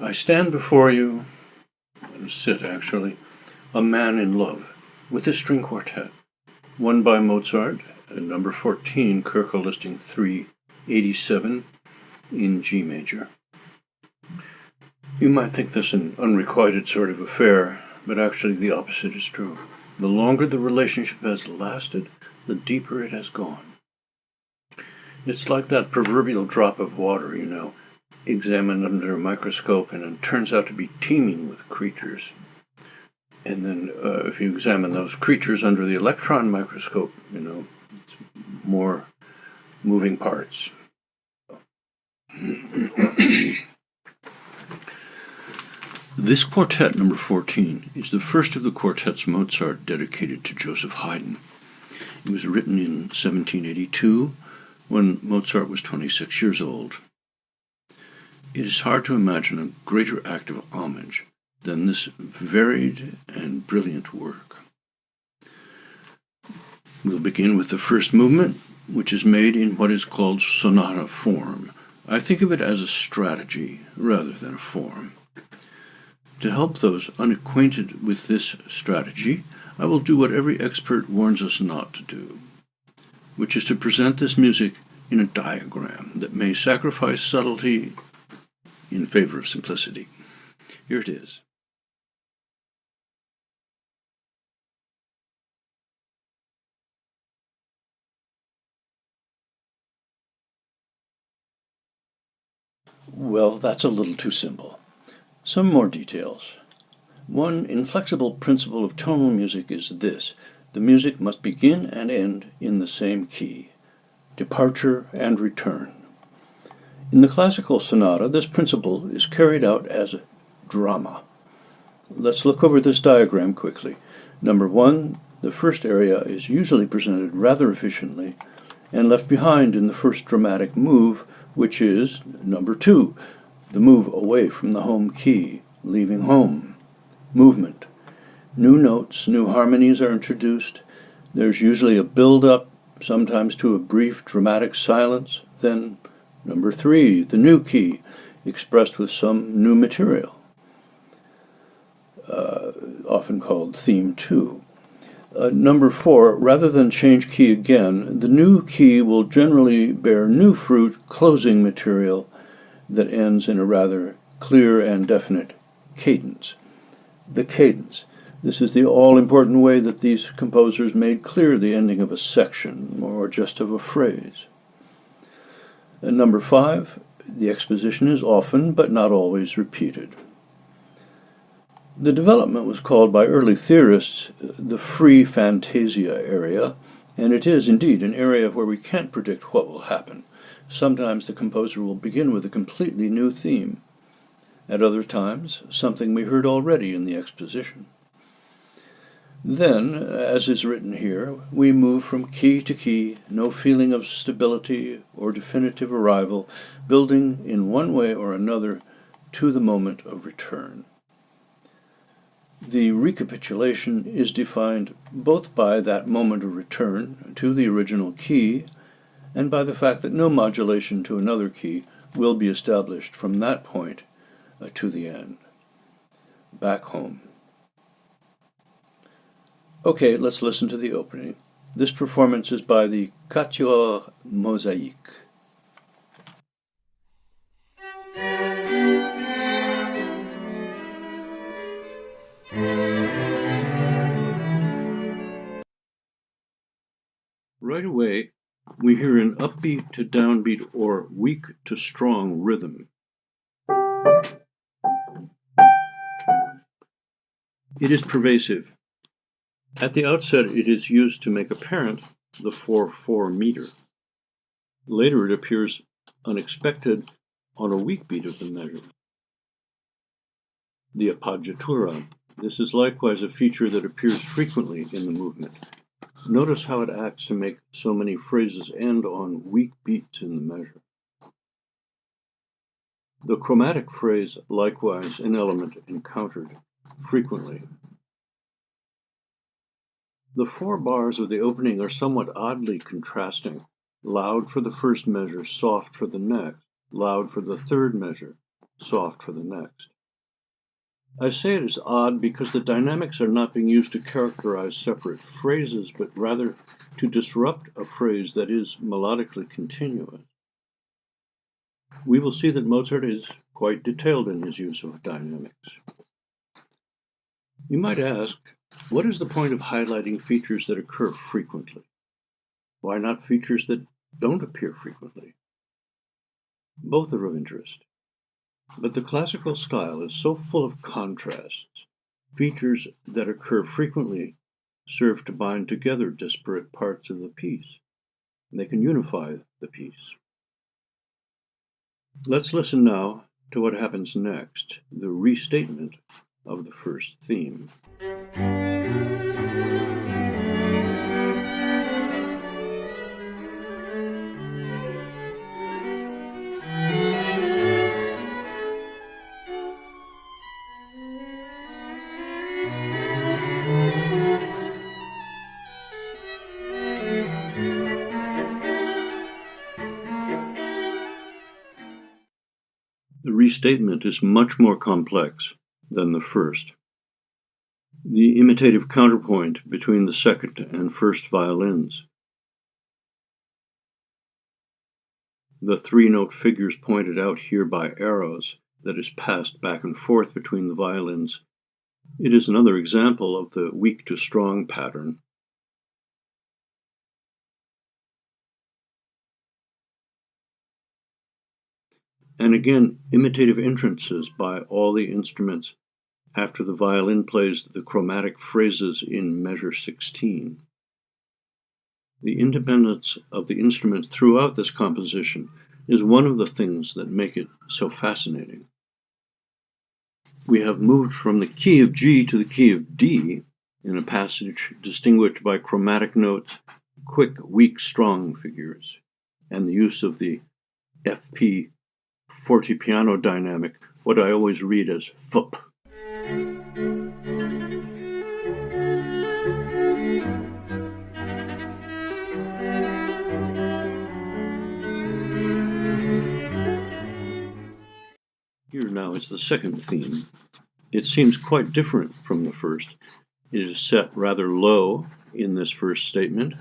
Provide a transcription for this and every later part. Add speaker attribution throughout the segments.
Speaker 1: I stand before you, sit actually, a man in love, with a string quartet, one by Mozart, number 14, Köchel listing 387 in G major. You might think this an unrequited sort of affair, but actually the opposite is true. The longer the relationship has lasted, the deeper it has gone. It's like that proverbial drop of water, examined under a microscope and it turns out to be teeming with creatures. And then if you examine those creatures under the electron microscope, it's more moving parts. This quartet, number 14, is the first of the quartets Mozart dedicated to Joseph Haydn. It was written in 1782, when Mozart was 26 years old. It is hard to imagine a greater act of homage than this varied and brilliant work. We'll begin with the first movement, which is made in what is called sonata form. I think of it as a strategy rather than a form. To help those unacquainted with this strategy, I will do what every expert warns us not to do, which is to present this music in a diagram that may sacrifice subtlety in favor of simplicity. Here it is. Well, that's a little too simple. Some more details. One inflexible principle of tonal music is this: the music must begin and end in the same key. Departure and return. In the classical sonata, this principle is carried out as a drama. Let's look over this diagram quickly. Number 1, the first area is usually presented rather efficiently and left behind in the first dramatic move, which is number 2, the move away from the home key, leaving home. Movement. New notes, new harmonies are introduced. There's usually a build-up, sometimes to a brief dramatic silence. Then number 3, the new key, expressed with some new material, often called theme 2. Number 4, rather than change key again, the new key will generally bear new fruit, closing material that ends in a rather clear and definite cadence. The cadence. This is the all-important way that these composers made clear the ending of a section, or just of a phrase. And number 5, the exposition is often, but not always, repeated. The development was called by early theorists the free fantasia area, and it is indeed an area where we can't predict what will happen. Sometimes the composer will begin with a completely new theme. At other times, something we heard already in the exposition. Then, as is written here, we move from key to key, no feeling of stability or definitive arrival, building in one way or another to the moment of return. The recapitulation is defined both by that moment of return to the original key and by the fact that no modulation to another key will be established from that point to the end. Back home. Okay, let's listen to the opening. This performance is by the Quatuor Mosaiques. Right away, we hear an upbeat to downbeat or weak to strong rhythm. It is pervasive. At the outset, it is used to make apparent the 4/4 meter. Later, it appears unexpected on a weak beat of the measure. The appoggiatura. This is likewise a feature that appears frequently in the movement. Notice how it acts to make so many phrases end on weak beats in the measure. The chromatic phrase, likewise an element encountered frequently. The 4 bars of the opening are somewhat oddly contrasting. Loud for the first measure, soft for the next. Loud for the third measure, soft for the next. I say it is odd because the dynamics are not being used to characterize separate phrases, but rather to disrupt a phrase that is melodically continuous. We will see that Mozart is quite detailed in his use of dynamics. You might ask, what is the point of highlighting features that occur frequently? Why not features that don't appear frequently? Both are of interest. But the classical style is so full of contrasts. Features that occur frequently serve to bind together disparate parts of the piece, and they can unify the piece. Let's listen now to what happens next, the restatement of the first theme. The restatement is much more complex than the first. The imitative counterpoint between the second and first violins, the three-note figures pointed out here by arrows that is passed back and forth between the violins. It is another example of the weak to strong pattern. And again, imitative entrances by all the instruments after the violin plays the chromatic phrases in measure 16. The independence of the instruments throughout this composition is one of the things that make it so fascinating. We have moved from the key of G to the key of D in a passage distinguished by chromatic notes, quick, weak, strong figures, and the use of the FP fortepiano dynamic, what I always read as FUP. Here now is the second theme. It seems quite different from the first. It is set rather low in this first statement,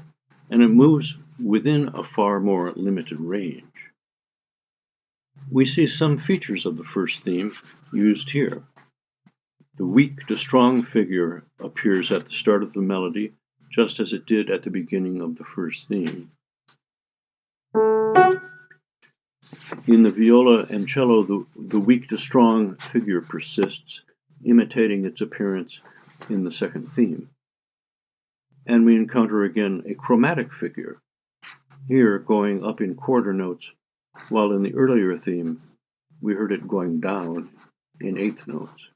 Speaker 1: and it moves within a far more limited range. We see some features of the first theme used here. The weak to strong figure appears at the start of the melody, just as it did at the beginning of the first theme. In the viola and cello, the weak to strong figure persists, imitating its appearance in the second theme. And we encounter again a chromatic figure, here going up in quarter notes, while in the earlier theme we heard it going down in eighth notes.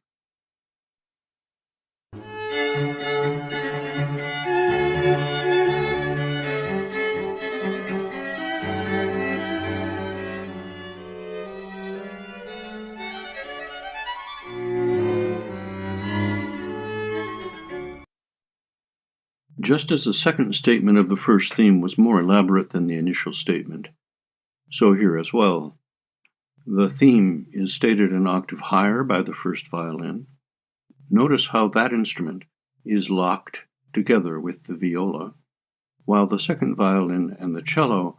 Speaker 1: Just as the second statement of the first theme was more elaborate than the initial statement, so here as well. The theme is stated an octave higher by the first violin. Notice how that instrument is locked together with the viola, while the second violin and the cello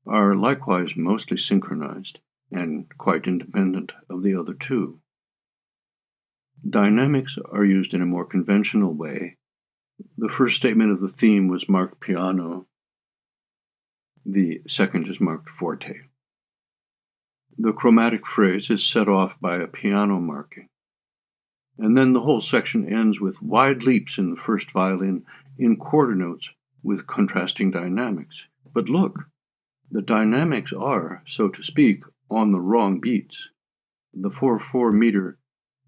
Speaker 1: are likewise mostly synchronized and quite independent of the other two. Dynamics are used in a more conventional way. The first statement of the theme was marked piano. The second is marked forte. The chromatic phrase is set off by a piano marking. And then the whole section ends with wide leaps in the first violin in quarter notes with contrasting dynamics. But look, the dynamics are, so to speak, on the wrong beats. The 4/4 meter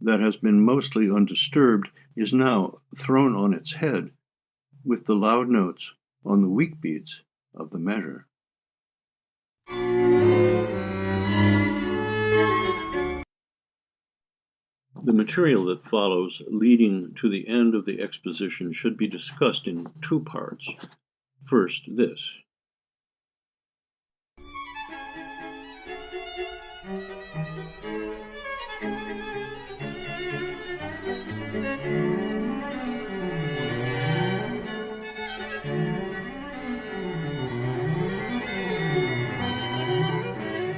Speaker 1: that has been mostly undisturbed is now thrown on its head with the loud notes on the weak beats of the measure. The material that follows, leading to the end of the exposition, should be discussed in two parts. First, this.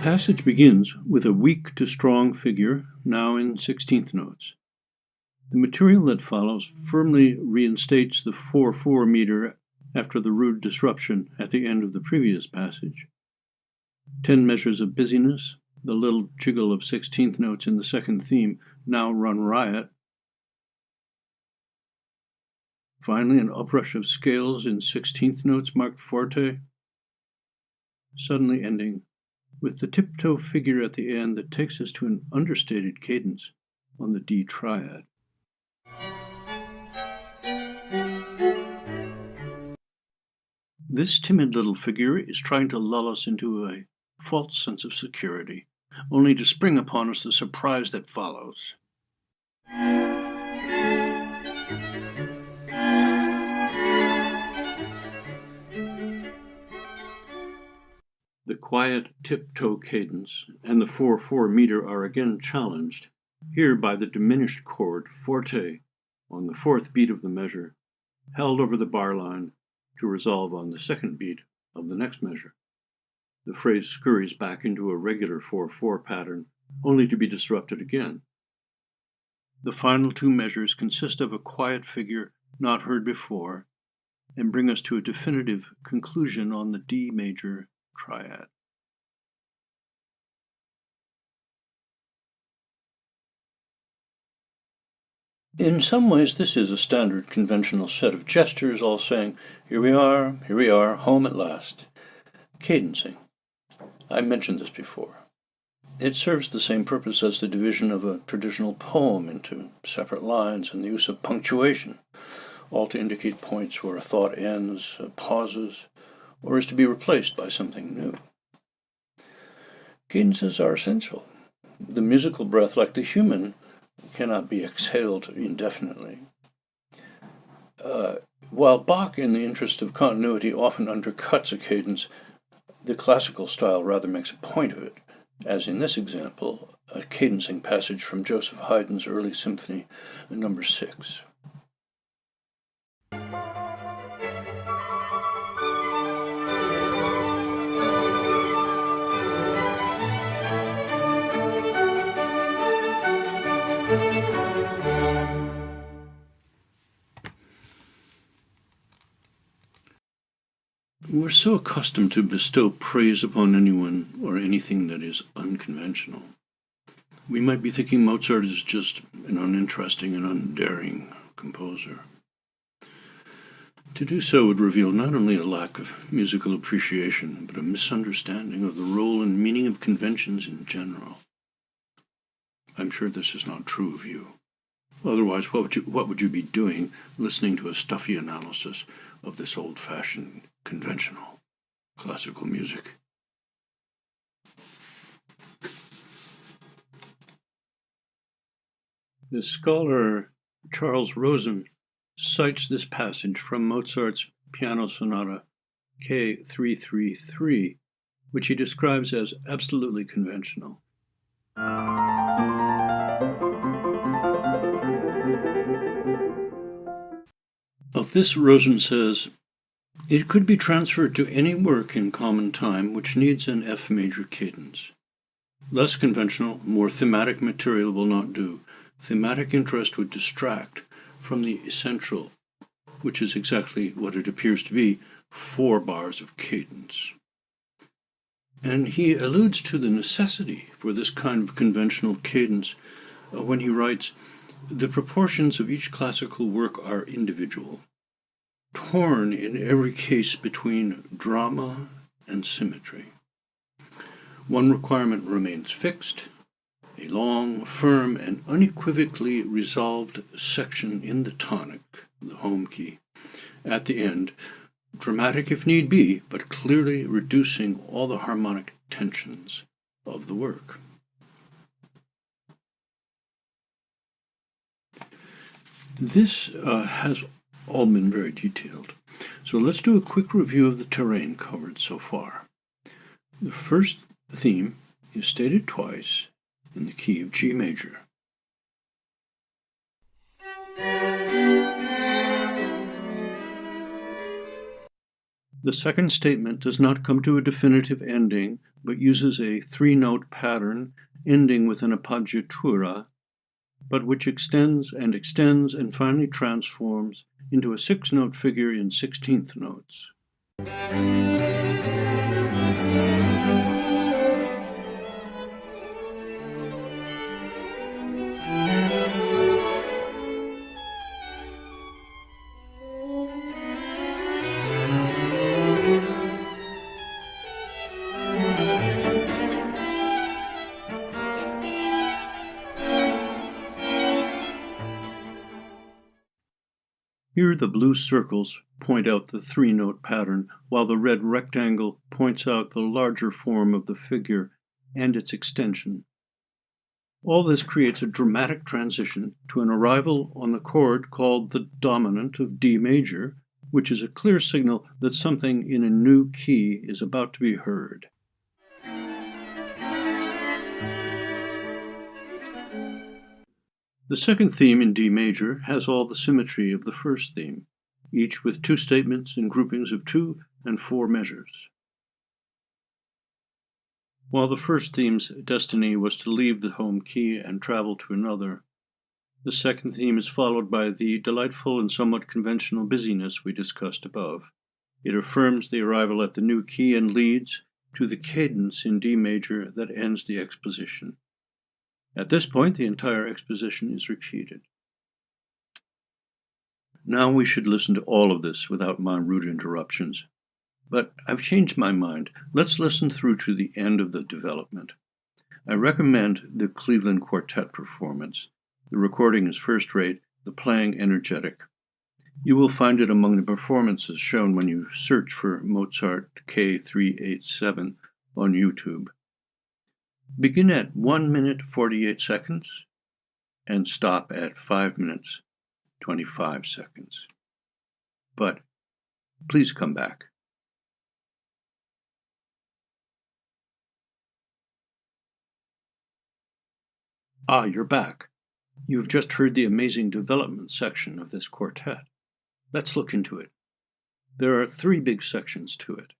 Speaker 1: passage begins with a weak to strong figure, now in 16th notes. The material that follows firmly reinstates the 4/4 meter after the rude disruption at the end of the previous passage. 10 measures of busyness, the little jiggle of 16th notes in the second theme, now run riot. Finally, an uprush of scales in 16th notes marked forte, suddenly ending with the tiptoe figure at the end that takes us to an understated cadence on the D triad. This timid little figure is trying to lull us into a false sense of security, only to spring upon us the surprise that follows. The quiet tiptoe cadence and the 4/4 meter are again challenged, here by the diminished chord forte on the fourth beat of the measure, held over the bar line to resolve on the second beat of the next measure. The phrase scurries back into a regular 4/4 pattern, only to be disrupted again. The final two measures consist of a quiet figure not heard before, and bring us to a definitive conclusion on the D major triad. In some ways, this is a standard conventional set of gestures, all saying, here we are, home at last. Cadencing. I mentioned this before. It serves the same purpose as the division of a traditional poem into separate lines and the use of punctuation, all to indicate points where a thought ends, pauses, or is to be replaced by something new. Cadences are essential. The musical breath, like the human, cannot be exhaled indefinitely. While Bach, in the interest of continuity, often undercuts a cadence, the classical style rather makes a point of it, as in this example, a cadencing passage from Joseph Haydn's early symphony, number 6. We're so accustomed to bestow praise upon anyone or anything that is unconventional. We might be thinking Mozart is just an uninteresting and undaring composer. To do so would reveal not only a lack of musical appreciation, but a misunderstanding of the role and meaning of conventions in general. I'm sure this is not true of you. Otherwise, what would you be doing listening to a stuffy analysis of this old-fashioned, conventional classical music? The scholar Charles Rosen cites this passage from Mozart's Piano Sonata K333, which he describes as absolutely conventional. Of this, Rosen says, it could be transferred to any work in common time which needs an F major cadence. Less conventional, more thematic material will not do. Thematic interest would distract from the essential, which is exactly what it appears to be, 4 bars of cadence. And he alludes to the necessity for this kind of conventional cadence when he writes, the proportions of each classical work are individual, torn in every case between drama and symmetry. One requirement remains fixed, a long, firm, and unequivocally resolved section in the tonic, the home key, at the end, dramatic if need be, but clearly reducing all the harmonic tensions of the work. This has all been very detailed. So let's do a quick review of the terrain covered so far. The first theme is stated twice in the key of G major. The second statement does not come to a definitive ending, but uses a three-note pattern ending with an appoggiatura, but which extends and finally transforms into a six-note figure in 16th notes. Here the blue circles point out the three-note pattern, while the red rectangle points out the larger form of the figure and its extension. All this creates a dramatic transition to an arrival on the chord called the dominant of D major, which is a clear signal that something in a new key is about to be heard. The second theme in D major has all the symmetry of the first theme, each with two statements in groupings of 2 and 4 measures. While the first theme's destiny was to leave the home key and travel to another, the second theme is followed by the delightful and somewhat conventional busyness we discussed above. It affirms the arrival at the new key and leads to the cadence in D major that ends the exposition. At this point, the entire exposition is repeated. Now we should listen to all of this without my rude interruptions. But I've changed my mind. Let's listen through to the end of the development. I recommend the Cleveland Quartet performance. The recording is first-rate, the playing energetic. You will find it among the performances shown when you search for Mozart K387 on YouTube. Begin at 1 minute 48 seconds and stop at 5 minutes 25 seconds. But please come back. Ah, you're back. You've just heard the amazing development section of this quartet. Let's look into it. There are 3 big sections to it.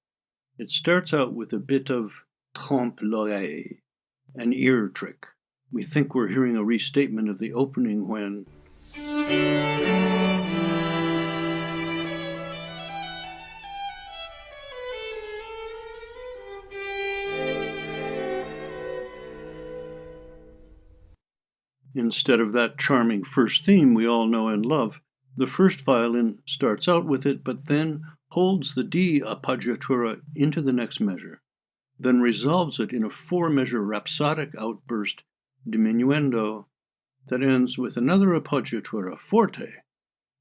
Speaker 1: It starts out with a bit of trompe l'oreille, an ear trick. We think we're hearing a restatement of the opening when instead of that charming first theme we all know and love, the first violin starts out with it, but then holds the D appoggiatura into the next measure, then resolves it in a 4-measure rhapsodic outburst diminuendo that ends with another appoggiatura forte,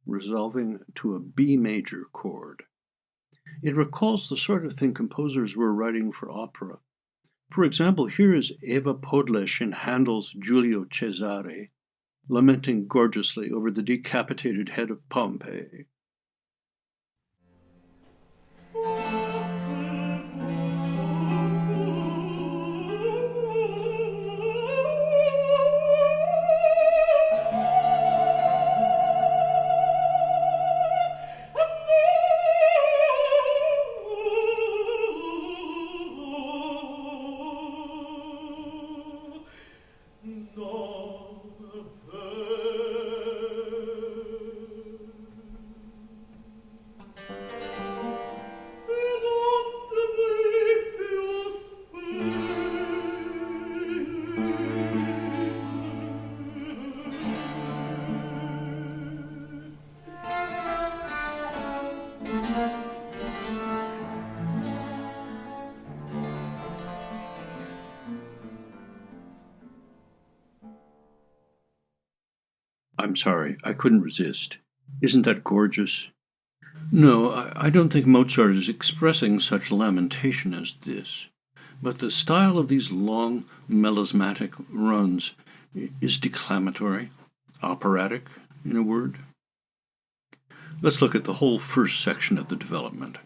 Speaker 1: resolving to a B major chord. It recalls the sort of thing composers were writing for opera. For example, here is Eva Podlesch in Handel's Giulio Cesare, lamenting gorgeously over the decapitated head of Pompey. I'm sorry, I couldn't resist. Isn't that gorgeous? No, I don't think Mozart is expressing such lamentation as this, but the style of these long, melismatic runs is declamatory, operatic, in a word. Let's look at the whole first section of the development.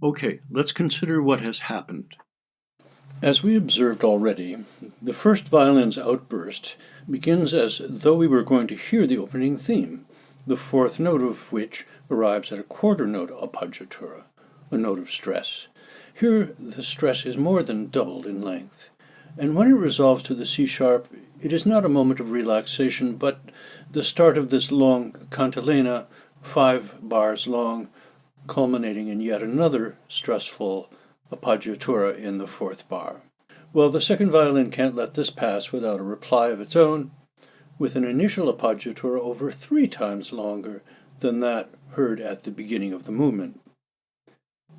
Speaker 1: Okay, let's consider what has happened. As we observed already, the first violin's outburst begins as though we were going to hear the opening theme, the fourth note of which arrives at a quarter note appoggiatura, a note of stress. Here the stress is more than doubled in length, and when it resolves to the C sharp, it is not a moment of relaxation, but the start of this long cantilena, 5 bars long, culminating in yet another stressful appoggiatura in the fourth bar. Well, the second violin can't let this pass without a reply of its own, with an initial appoggiatura over 3 times longer than that heard at the beginning of the movement.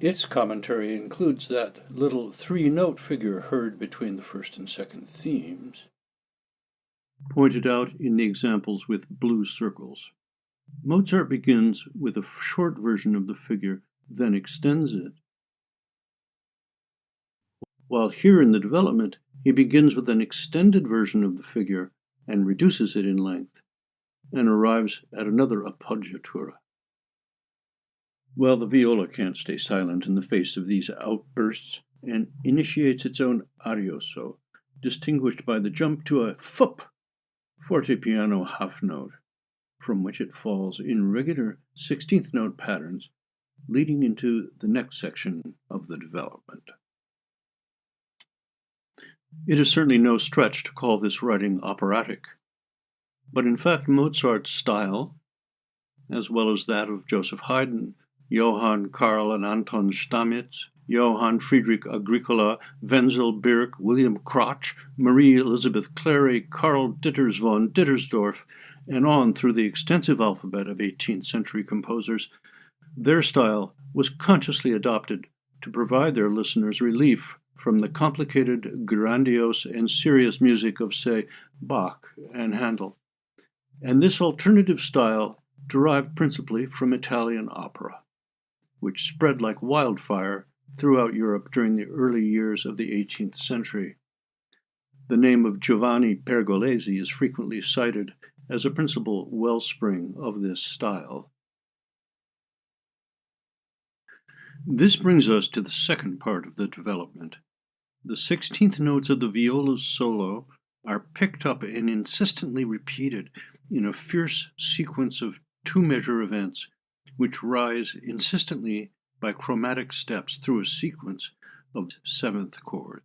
Speaker 1: Its commentary includes that little 3-note figure heard between the first and second themes, pointed out in the examples with blue circles. Mozart begins with a short version of the figure, then extends it, while here in the development, he begins with an extended version of the figure and reduces it in length, and arrives at another appoggiatura. Well, the viola can't stay silent in the face of these outbursts and initiates its own arioso, distinguished by the jump to a fup, fortepiano half note, from which it falls in regular 16th note patterns, leading into the next section of the development. It is certainly no stretch to call this writing operatic, but in fact Mozart's style, as well as that of Joseph Haydn, Johann Karl and Anton Stamitz, Johann Friedrich Agricola, Wenzel Birk, William Crotch, Marie Elizabeth Clary, Karl Ditters von Dittersdorf, and on through the extensive alphabet of 18th century composers, their style was consciously adopted to provide their listeners relief from the complicated, grandiose, and serious music of, say, Bach and Handel. And this alternative style derived principally from Italian opera, which spread like wildfire throughout Europe during the early years of the 18th century. The name of Giovanni Pergolesi is frequently cited as a principal wellspring of this style. This brings us to the second part of the development. The 16th notes of the viola's solo are picked up and insistently repeated in a fierce sequence of 2-measure events, which rise insistently by chromatic steps through a sequence of 7th chords.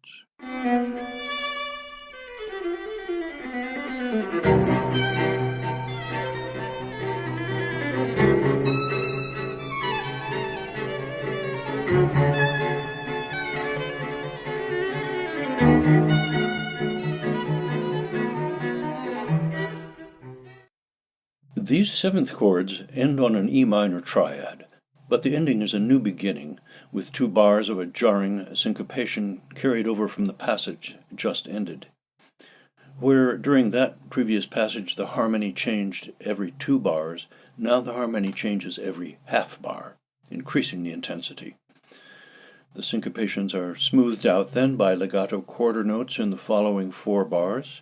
Speaker 1: These 7th chords end on an E minor triad, but the ending is a new beginning, with 2 bars of a jarring syncopation carried over from the passage just ended. Where during that previous passage the harmony changed every 2 bars, now the harmony changes every half bar, increasing the intensity. The syncopations are smoothed out then by legato quarter notes in the following 4 bars,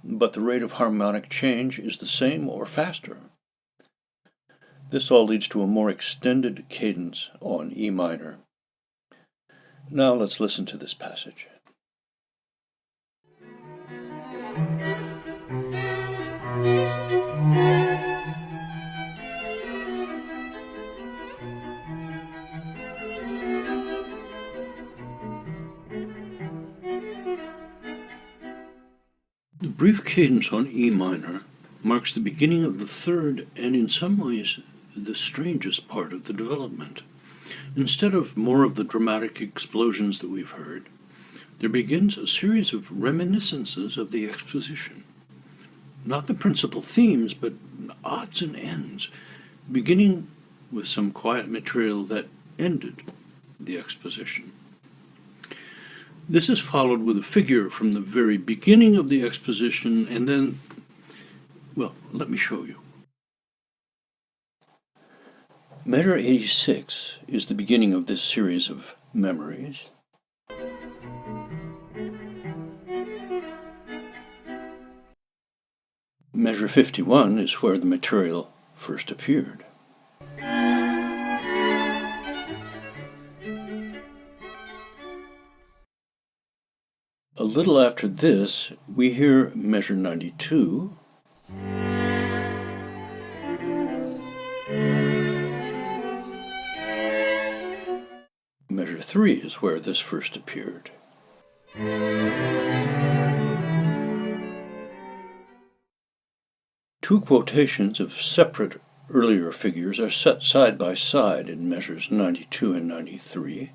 Speaker 1: but the rate of harmonic change is the same or faster. This all leads to a more extended cadence on E minor. Now let's listen to this passage. The brief cadence on E minor marks the beginning of the third and in some ways the strangest part of the development. Instead of more of the dramatic explosions that we've heard, there begins a series of reminiscences of the exposition. Not the principal themes, but odds and ends, beginning with some quiet material that ended the exposition. This is followed with a figure from the very beginning of the exposition, and then, well, let me show you. Measure 86 is the beginning of this series of memories. Measure 51 is where the material first appeared. little after this, we hear measure 92. Measure 3 is where this first appeared. Two quotations of separate earlier figures are set side by side in measures 92 and 93.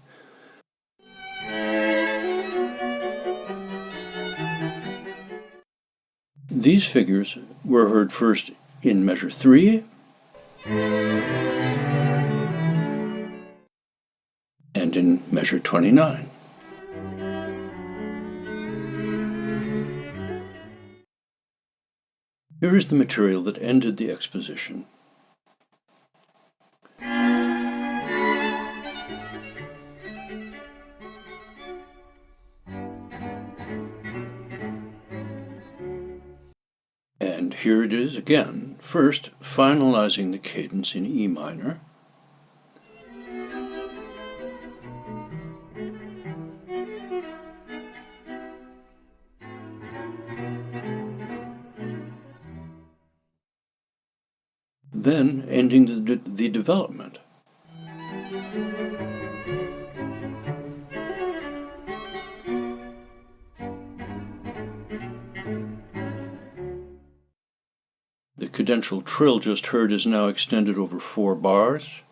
Speaker 1: These figures were heard first in measure 3 and in measure 29. Here is the material that ended the exposition. And here it is again, first finalizing the cadence in E minor, then ending the development. The cadential trill just heard is now extended over 4 bars.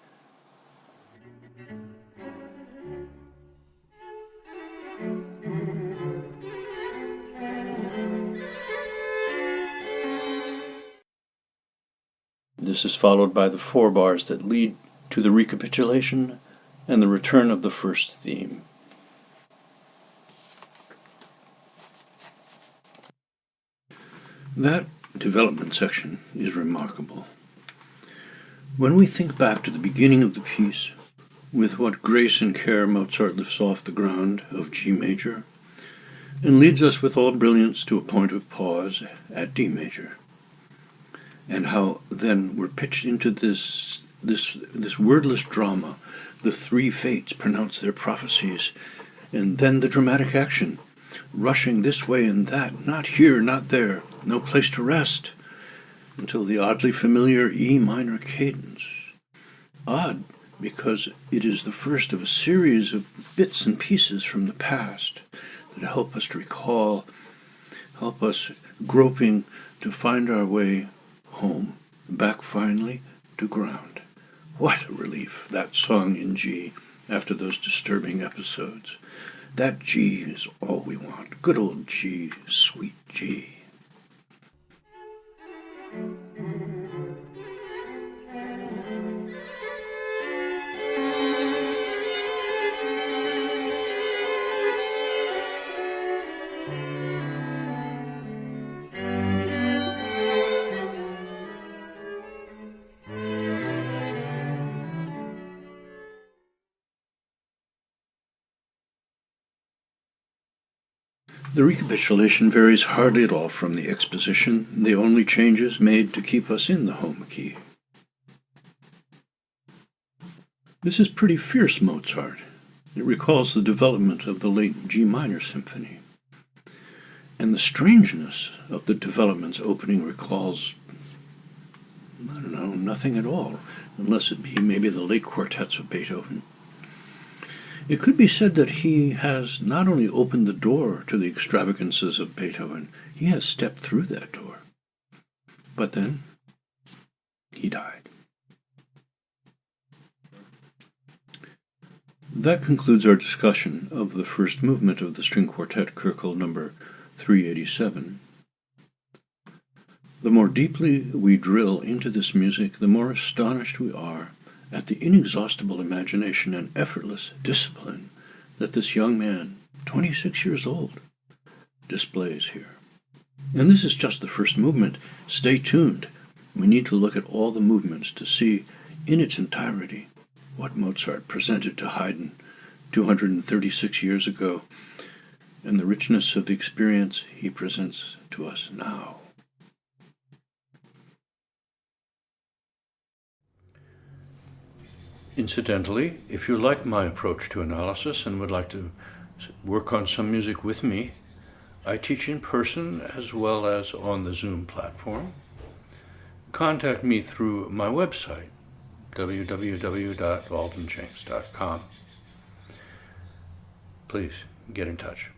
Speaker 1: This is followed by the 4 bars that lead to the recapitulation and the return of the first theme. That development section is remarkable. When we think back to the beginning of the piece, with what grace and care Mozart lifts off the ground of G major, and leads us with all brilliance to a point of pause at D major, and how then we're pitched into this wordless drama. The 3 fates pronounce their prophecies, and then the dramatic action, rushing this way and that, not here, not there, no place to rest, until the oddly familiar E minor cadence. Odd, because it is the first of a series of bits and pieces from the past that help us to recall, help us groping to find our way home, back finally to ground. What a relief, that song in G after those disturbing episodes. That G is all we want. Good old G, sweet G. The recapitulation varies hardly at all from the exposition, the only changes made to keep us in the home key. This is pretty fierce Mozart. It recalls the development of the late G minor symphony. And the strangeness of the development's opening recalls, nothing at all, unless it be maybe the late quartets of Beethoven. It could be said that he has not only opened the door to the extravagances of Beethoven, he has stepped through that door. But then, he died. That concludes our discussion of the first movement of the string quartet Köchel number 387. The more deeply we drill into this music, the more astonished we are at the inexhaustible imagination and effortless discipline that this young man, 26 years old, displays here. And this is just the first movement. Stay tuned. We need to look at all the movements to see in its entirety what Mozart presented to Haydn 236 years ago and the richness of the experience he presents to us now. Incidentally, if you like my approach to analysis and would like to work on some music with me, I teach in person as well as on the Zoom platform. Contact me through my website, www.waldenjenks.com. Please get in touch.